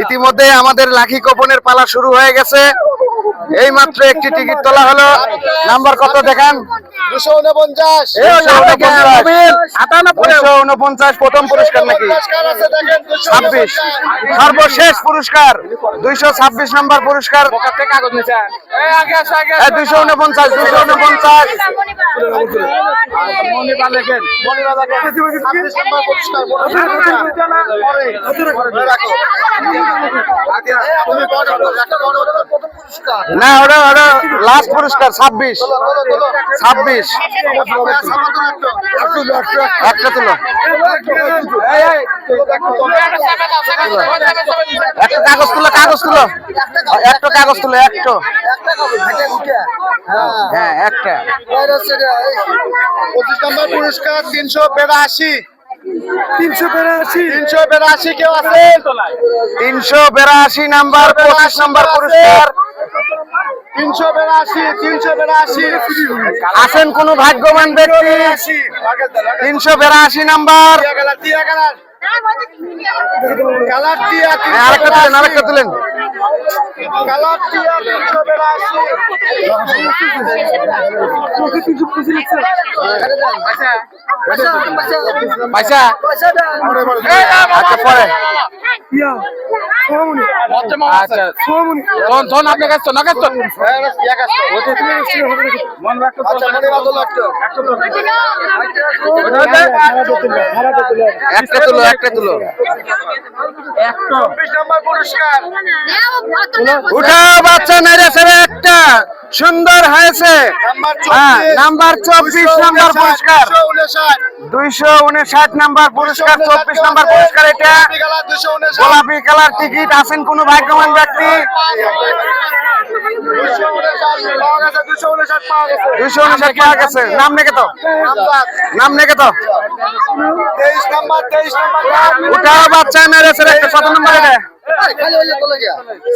ইতিমধ্যে আমাদের লাখি কুপনের পালা শুরু হয়ে গেছে। এই মাত্র একটি টিকিট তোলা হলো। নাম্বার কত দেখান? 249। 249 প্রথম পুরস্কার নাকি? 26 সর্বশেষ পুরস্কার 226 নাম্বার পুরস্কার। 249 না, ওটা লাস্ট পুরস্কার 26 একটা তুলো। একটা কাগজ তুলো একটা কাগজ তুলো একটা। হ্যাঁ একটা 25 নম্বর পুরস্কার 382 কেউ আছেন? 382 নাম্বার 25 নম্বর পুরস্কার 382 আছেন কোন ভাগ্যবান ব্যক্তি? 382 নাম্বার। আরেকটা তুলেন। পয়সা আচ্ছা পরে একটা তুলো। উঠাও বাচ্চা নাইরে ছেলে একটা সুন্দর হয়েছে। নাম্বার 24 নাম্বার পুরস্কার 259 নাম্বার পুরস্কার 24 নাম্বার পুরস্কার। এটা গোলাপি কালার টিকিট। আছেন কোন ভাগ্যবান ব্যক্তি? 259 পাওয়া গেছে। নাম নেকে তো 23 নাম্বার। উঠাও বাচ্চা নাইরে ছেলে একটা 7 নাম্বার। এটা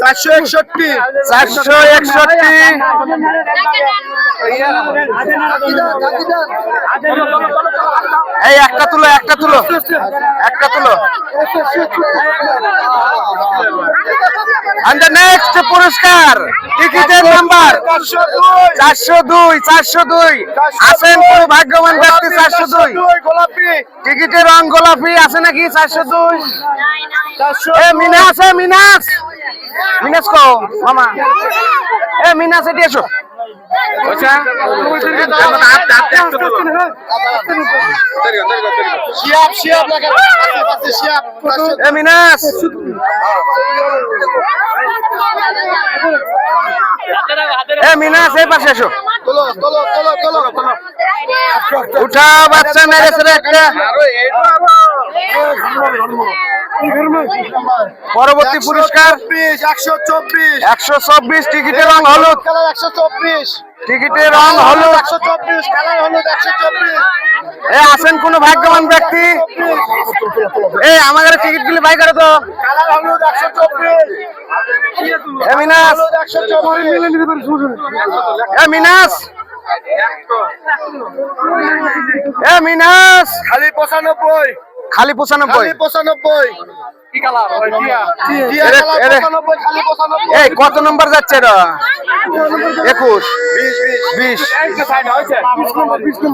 461 এই একটা তুলো and the next পুরস্কার টিকিটের নাম্বার 402 আছেন কোন ভাগ্যবান ব্যক্তি? 402 টিকিটের রং গোলাপি আছে নাকি? 402 মিনাস কো মামা মিনাস এটি এসো। মিনাস মিনাস এই পাশে এসো। উঠা বাচ্চা মেরে একটা। পরবর্তী পুরস্কার 124 টিকিটের রং হলুদ। 124 টিকিটের রং হলুদ 124 কালার হলুদ 124। আছেন কোন ভাগ্যবান ব্যক্তি? আমাদের টিকিট গুলি বাই করে তো। কালার হলুদ 124। মিনাস 124 মিনাস মিনাস খালি 95 কত নম্বর যাচ্ছে? 21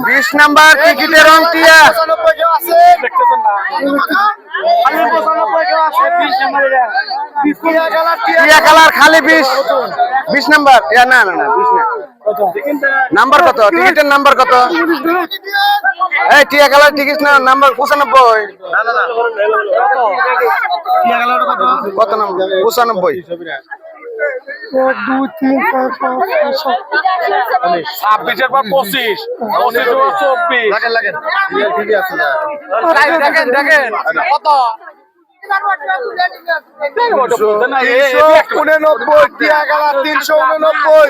20 নাম্বার টিকিটের রং টিয়া। টিয়া কালার খালি 20 নাম্বার। না 20 না। নাম্বার কত? টিকিটের নাম্বার কত? এই টিয়া কালার টিকিট না নাম্বার 95। কত নাম্বার? 95। 1 2 3 4 5 6 26 এর পর 25 25 এর পর 24 লাগেন ঠিকই আছে না। দেখেন কত 389 টিয়া কালার 389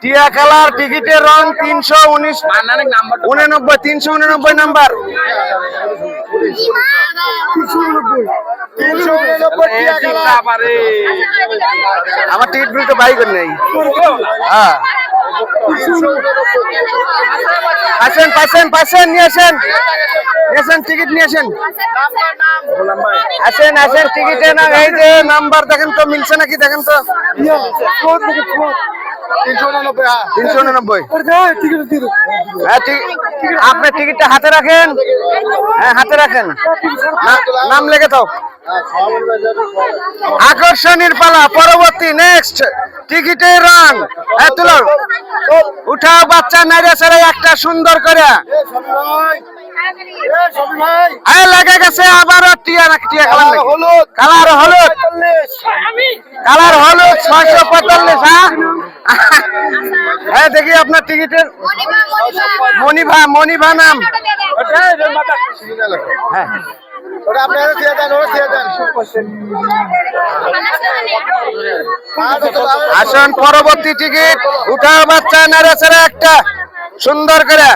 টিয়া কালার টিকিটের রং 319 389 নাম্বার। 389 টিয়া কালার। আমার টিকিট বিল তো বাই করে নেই। হ্যাঁ পাইছেন নিয়ে আসেন টিকিট নিয়ে আসেন। আসেন টিকিটে না, এই যে নাম্বার দেখেন তো মিলছে নাকি দেখেন তো। 389। আপনি টিকিটটা হাতে রাখেন, হ্যাঁ হাতে রাখেন, নাম লেগে থাক। আকর্ষণীর পালা পরবর্তী নেক্সট টিকিটের রং তুলো উঠাও বাচ্চা নাইরে ছেড়ে একটা সুন্দর করে লেগে গেছে আবারও টিয়া কালার হলুদ 645। হ্যাঁ দেখি আপনার টিকিটের মনিভা নাম। হ্যাঁ আসুন পরবর্তী টিকিট উঠাও বাচ্চা নাইরে ছেড়ে একটা সুন্দর করে।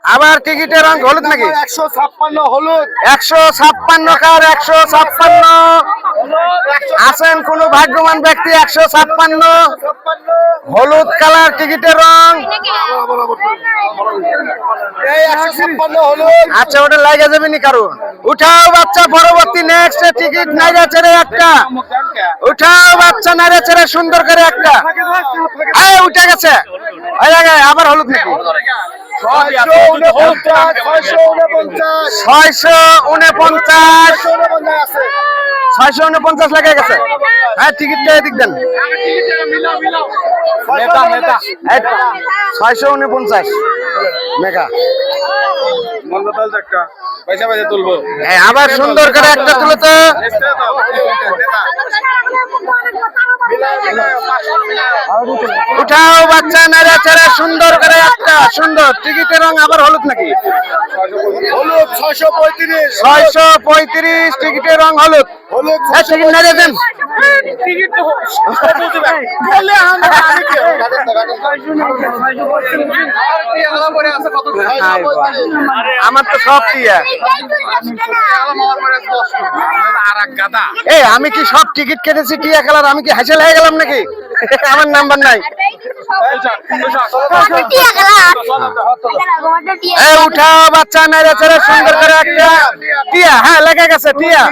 আবার টিকিটের রং হলুদ নাকি? 156 হলুদ। 156 কার 156 আছেন কোন ভাগ্যবান ব্যক্তি? 156 হলুদ কালার টিকিটের রং। আচ্ছা ওটা লাগা যাবে নি কারো। উঠাও বাচ্চা পরবর্তী নেক্সট টিকিট নাইরা ছেড়ে একটা। উঠাও বাচ্চা নাইরা ছেড়ে সুন্দর করে একটা। উঠে গেছে আবার হলুদ নাকি? 649 লেগে গেছে। হ্যাঁ টিকিটটা এদিক দেন। 649 মেগা আবার সুন্দর করে একটা তুলে তো। উঠাও বাচ্চা নাইরা ছেড়ে সুন্দর করে একটা সুন্দর টিকিটের রং আবার হলুদ নাকি? হলুদ 635 টিকিটের রং হলুদ। টিকিট নাইরা দেন। আমার তো সব টিয়া। আমি কি সব টিকিট কেটেছি টিয়া খেলার? আমি কি হাসিল হয়ে গেলাম নাকি? আমার নাম্বার নাই। উঠাও বাচ্চা নাইরা ছেড়ে সুন্দর করে একটা টিয়া। হ্যাঁ লেগে গেছে টিয়া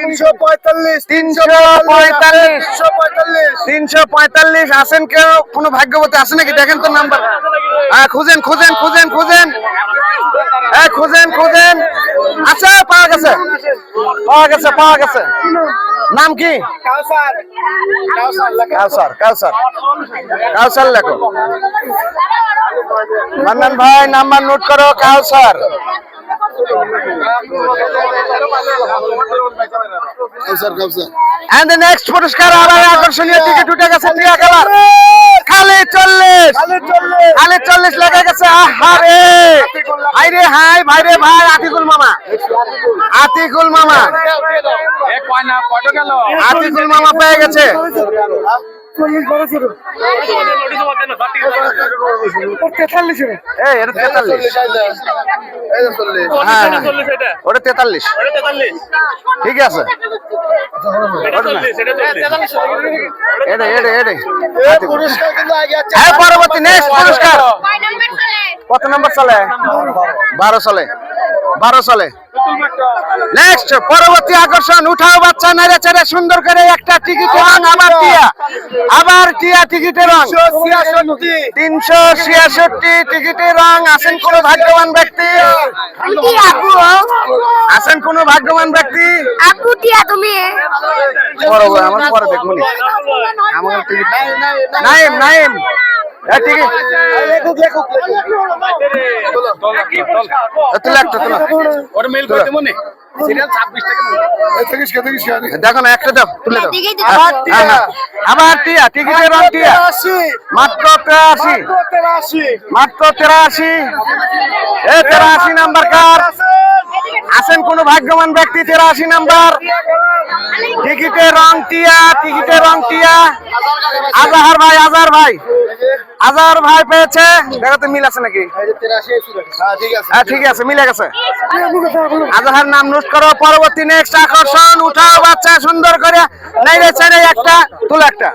345 আছেন কেউ? কোনো ভাগ্যবতী আছে নাকি দেখেন তো নাম্বার। খুঁজেন আচ্ছা পাওয়া গেছে। নাম কি? কাউসার লেখো। মান্নান ভাই নাম্বার নোট করো। কাউসার and the next পুরস্কার আবার আকর্ষণীয় টিকিট উঠে গেছে টিয়া কালার। খালি 40 লেগে গেছে। আহারে আইরে হাই ভাইরে ভাই আতিকুল মামা পেয়ে গেছে। ওটা 43 ঠিক আছে। পরবর্তী নেক্সট পুরস্কার কত নম্বর চলে? 12 চলে। নেক্সট পরবর্তী আকর্ষণ উঠাও বাচ্চা নাইরা ছেড়ে সুন্দর করে একটা টিকিট রং আবার টিয়া টিকিটের রং 366 টিকিটের রং। আছেন কোন ভাগ্যবান ব্যক্তি? আপু টিয়া তুমি আমার পরে দেখুন আমার টিকিট নাইম টিকিট দেখো না একটা দাও তুলে দাও। আবার টিয়া টিকিটের রং টিয়া মাত্র 83 83 নাম্বার কার? আছেন কোন ভাগ্যবান ব্যক্তি? 83 নাম্বার টিকিটের রং টিয়া আজহার ভাই পেয়েছে। দেখো তো মিল আছে নাকি? ঠিক আছে মিলে গেছে। আজহার নাম নোট করো। পরবর্তী নেক্সট আকর্ষণ উঠাও বাচ্চা সুন্দর করে নাইরে ছেড়ে একটা তুলে একটা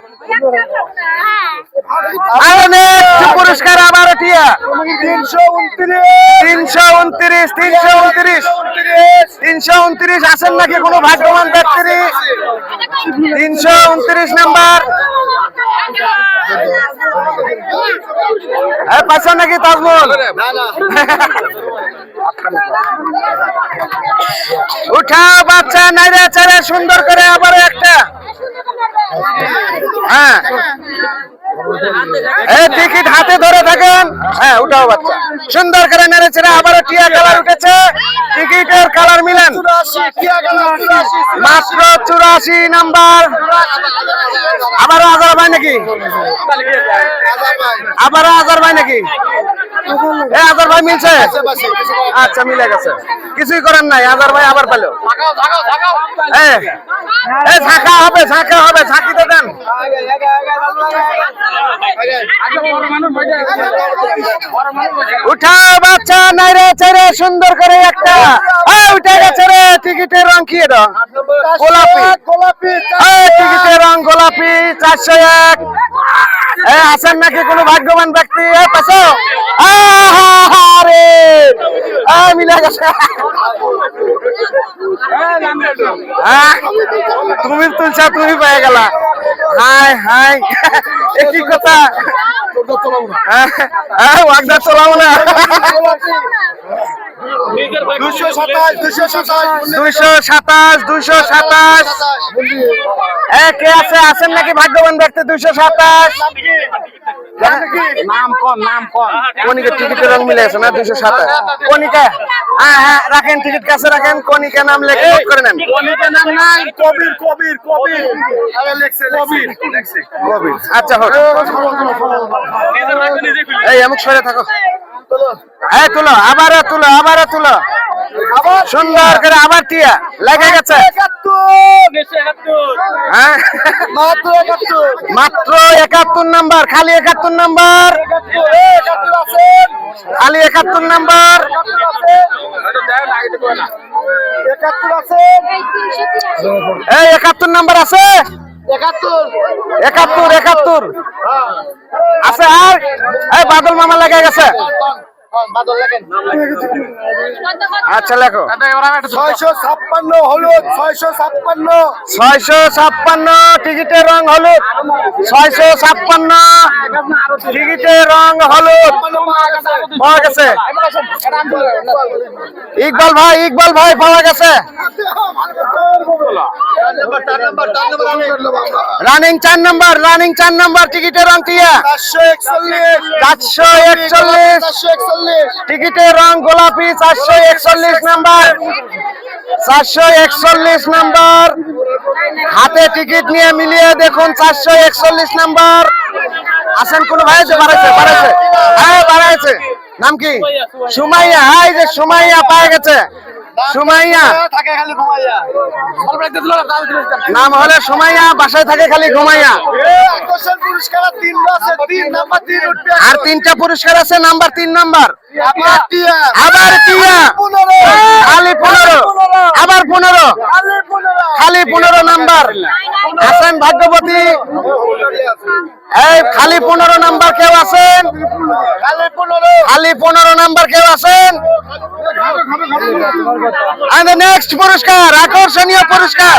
আরো নেক্সট পুরস্কার আবারও টিয়া 329 আছেন নাকি কোনো ভাগ্যবান ব্যক্তির? 329 নাম্বার পাচ্ছেন নাকি তাজমল? উঠাও বাচ্চা নাইরে চারে সুন্দর করে আবার একটা। হ্যাঁ এই টিকিট হাতে ধরে থাকেন। হ্যাঁ উঠাও বাচ্চা সুন্দর করে নেড়ে চেড়ে আবারও টিয়া কালার উঠেছে। টিকিটের কালার মিলেন মাত্র 84 নাম্বার। আবারও আজার ভাই নাকি? আবারও আজার ভাই নাকি? আজার ভাই মিলছে? আচ্ছা মিলে গেছে, কিছুই করেন নাই। আজার ভাই আবার পেল। ঝাঁকা হবে, ঝাঁকা হবে, ঝাঁকিতে দেন। উঠাও বাচ্চা নাইরে চাইরে সুন্দর করে একটা। উঠে গেছে রে। টিকিটের রং কি? এটা গোলাপি। টিকিটের রং গোলাপি। 401। আছেন নাকি কোনো ভাগ্যবান ব্যক্তি? মিলে গেছে। তুমি তুলছা, তুমি পেয়ে গেলা। হাই হাই কি কথা? ওয়াগদা চলাবো না। 227 কে আছে? আছেন নাকি ভাগ্যবান ব্যক্তি? 227 নাম কোন? নাম কোন? কনিকা টিকিটের রং মিলে গেছে না? 227 কনিকা। হ্যাঁ হ্যাঁ রাখেন, টিকিট কাছে রাখেন। কনিকা নাম লেখে নোট করে নেন। কনিকা নাম নাই, কবির। কবির কবির। আচ্ছা হোক, এই আমুক সরে থাকো। এই তুলো, আবারও তুলো, আবারও তুলো সুন্দর করে। আবার টিয়া লেগে গেছে। মাত্র 71 নাম্বার। খালি 71 নাম্বার। খালি 71 নাম্বার। এই 71 নাম্বার আছে? 71 আছে। আর এই বাদল মামা লেগে গেছে। আচ্ছা লেখো। 656 হলুদ। 656 টিকিটের রং হলুদ। 656 টিকিটের রং হলুদ পাওয়া গেছে। ইকবাল ভাই পাওয়া গেছে। রানিং 4 নাম্বার টিকিটের রং টিয়া 441 টিকিটের রং গোলাপি। 441 নাম্বার। 441 নাম্বার হাতে টিকিট নিয়ে মিলিয়ে দেখুন। 441 নাম্বার। আসেন কোন ভাই? হ্যাঁ বাড়াইছে। নাম কি? সুমাইয়া। এই যে সুমাইয়া পাওয়া গেছে। সুমাইয়া নাম হলে সুমাইয়া, বাসায় থাকে খালি ঘুমাইয়া। আর 3টা পুরস্কার আছে। Number 3 number. আবার টিয়া খালি 15। আবার 15 খালি 15 নাম্বার। আছেন ভাগ্যবতী? এই খালি 15 নাম্বার কেউ আছেন? খালি 15 নাম্বার কেউ আছেন? নেক্সট পুরস্কার, আকর্ষণীয় পুরস্কার।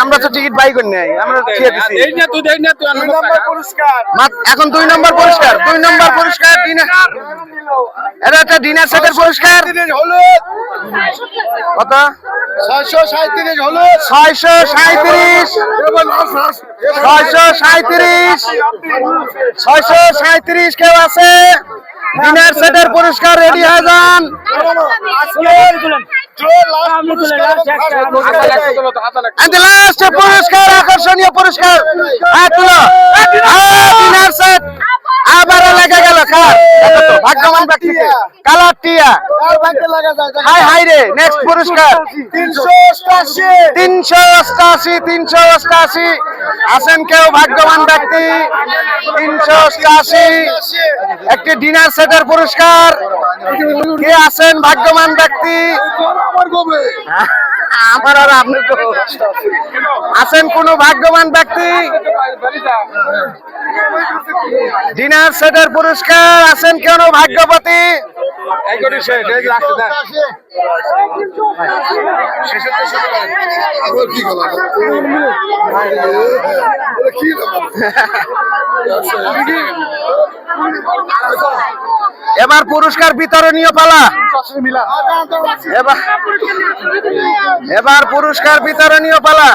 আমরা তো টিকিট বাই করি নাই, আমরা এখন 2 নম্বর পুরস্কার। 2 নম্বর পুরস্কার এটা একটা ডিনার সেটের পুরস্কার। কত? 637 হলো। 637 কেউ আছে? ডিনার সেটের পুরস্কার রেডি হয়ে যান। লাস্ট পুরস্কার, আকর্ষণীয় পুরস্কার। ডিনার সেট আবার লেগে গেল। ভাগ্যবান ব্যক্তি কালার টিয়া হাই হাই রে নেক্সট পুরস্কার 388 আছেন কেউ ভাগ্যবান ব্যক্তি 388 একটি ডিনার সেটের পুরস্কার কে আছেন ভাগ্যবান ব্যক্তি আমার আর আপনি তো আছেন কোন ভাগ্যবান ব্যক্তি ডিনার সেটের পুরস্কার আছেন কেন ভাগ্যবতী এবার পুরস্কার বিতরণীয় পালা এবার পুরস্কার বিতরণীয় পালা